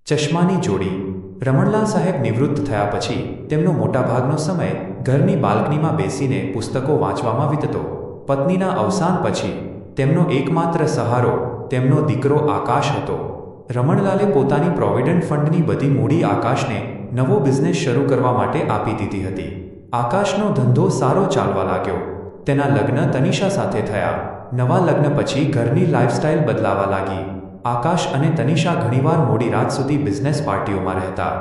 ચશ્માની જોડી. રમણલાલ સાહેબ નિવૃત્ત થયા પછી તેમનો મોટાભાગનો સમય ઘરની બાલ્કનીમાં બેસીને પુસ્તકો વાંચવામાં વીતતો. પત્નીના અવસાન પછી તેમનો એકમાત્ર સહારો તેમનો દીકરો આકાશ હતો. રમણલાલે પોતાની પ્રોવિડન્ટ ફંડની બધી મૂડી આકાશને નવો બિઝનેસ શરૂ કરવા માટે આપી દીધી હતી. આકાશનો ધંધો સારો ચાલવા લાગ્યો. તેના લગ્ન તનિષા સાથે થયા. નવા લગ્ન પછી ઘરની લાઇફસ્ટાઇલ બદલાવા લાગી. આકાશ અને તનિષા ઘણીવાર મોડી રાત સુધી બિઝનેસ પાર્ટીઓમાં રહેતા.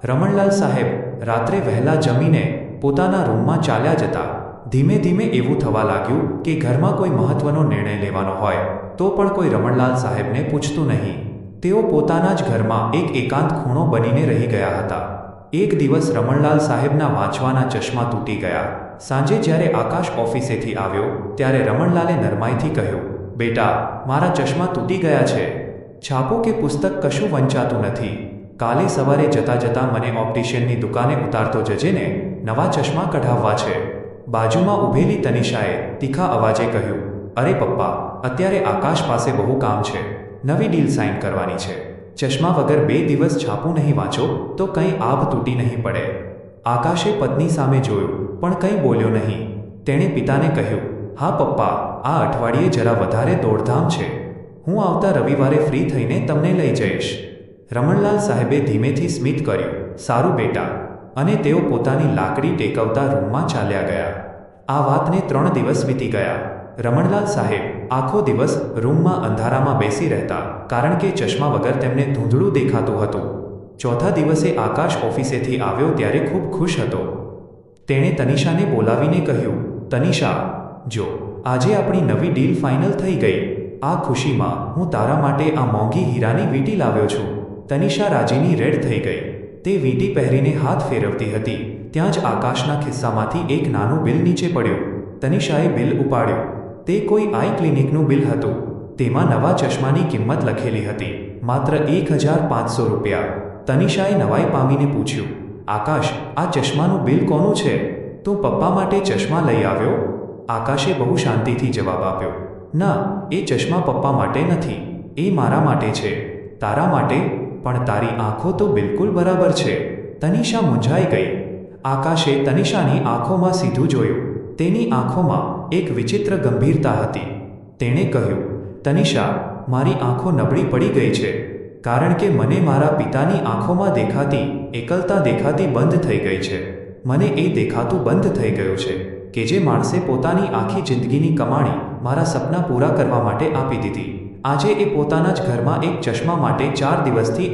રમણલાલ સાહેબ રાત્રે વહેલા જમીને પોતાના રૂમમાં ચાલ્યા જતા. ધીમે ધીમે એવું થવા લાગ્યું કે ઘરમાં કોઈ મહત્વનો નિર્ણય લેવાનો હોય તો પણ કોઈ રમણલાલ સાહેબને પૂછતું નહીં. તેઓ પોતાના જ ઘરમાં એક એકાંત ખૂણો બનીને રહી ગયા હતા. એક દિવસ રમણલાલ સાહેબના વાંચવાના ચશ્મા તૂટી ગયા. સાંજે જ્યારે આકાશ ઓફિસેથી આવ્યો ત્યારે રમણલાલે નરમાઈથી કહ્યું, "બેટા, મારા ચશ્મા તૂટી ગયા છે. છાપો કે પુસ્તક કશું વંચાતું નથી. કાલે સવારે જતાં જતાં મને ઓપ્ટિશિયનની દુકાને ઉતારતો જજે ને, નવા ચશ્મા કઢાવવા છે." બાજુમાં ઊભેલી તનિષાએ તીખા અવાજે કહ્યું, "અરે પપ્પા, અત્યારે આકાશ પાસે બહુ કામ છે. નવી ડીલ સાઇન કરવાની છે. ચશ્મા વગર 2 દિવસ છાપું નહીં વાંચો તો કંઈ આભ તૂટી નહીં પડે." આકાશે પત્ની સામે જોયું પણ કંઈ બોલ્યો નહીં. તેણે પિતાને કહ્યું, "હા પપ્પા, આ અઠવાડિયે જરા વધારે દોડધામ છે. હું આવતા રવિવારે ફ્રી થઈને તમને લઈ જઈશ." રમણલાલ સાહેબે ધીમેથી સ્મિત કર્યું, "સારું બેટા." અને તેઓ પોતાની લાકડી ટેકવતા રૂમમાં ચાલ્યા ગયા. આ વાતને 3 દિવસ વીતી ગયા. રમણલાલ સાહેબ આખો દિવસ રૂમમાં અંધારામાં બેસી રહેતા કારણ કે ચશ્મા વગર તેમને ધૂંધળું દેખાતું હતું. ચોથા દિવસે આકાશ ઓફિસેથી આવ્યો ત્યારે ખૂબ ખુશ હતો. તેણે તનિષાને બોલાવીને કહ્યું, "તનિષા, જો આજે આપણી નવી ડીલ ફાઇનલ થઈ ગઈ. આ ખુશીમાં હું તારા માટે આ મોંઘી હીરાની વીંટી લાવ્યો છું." તનિષા રાજીની રેડ થઈ ગઈ. તે વીંટી પહેરીને હાથ ફેરવતી હતી ત્યાં જ આકાશના ખિસ્સામાંથી એક નાનું બિલ નીચે પડ્યું. તનિષાએ બિલ ઉપાડ્યું. તે કોઈ આઈ ક્લિનિકનું બિલ હતું. તેમાં નવા ચશ્માની કિંમત લખેલી હતી, માત્ર 1500 રૂપિયા. તનિષાએ નવાઈ પામીને પૂછ્યું, "આકાશ, આ ચશ્માનું બિલ કોનું છે? તું પપ્પા માટે ચશ્મા લઈ આવ્યો?" આકાશે બહુ શાંતિથી જવાબ આપ્યો, "ના, એ ચશ્મા પપ્પા માટે નથી. એ મારા માટે છે." "તારા માટે? પણ તારી આંખો તો બિલકુલ બરાબર છે." તનિષા મૂંઝાઈ ગઈ. આકાશે તનિષાની આંખોમાં સીધું જોયું. તેની આંખોમાં એક વિચિત્ર ગંભીરતા હતી. તેણે કહ્યું, "તનિષા, મારી આંખો નબળી પડી ગઈ છે કારણ કે મને મારા પિતાની આંખોમાં દેખાતી એકલતા દેખાતી બંધ થઈ ગઈ છે. મને એ દેખાતું બંધ થઈ ગયું છે કે જે માણસે પોતાની આખી જિંદગીની કમાણી મારા સપના પૂરા કરવા માટે આપી દીધી, આજે એ પોતાના જ ઘરમાં એક ચશ્મા માટે 4 દિવસથી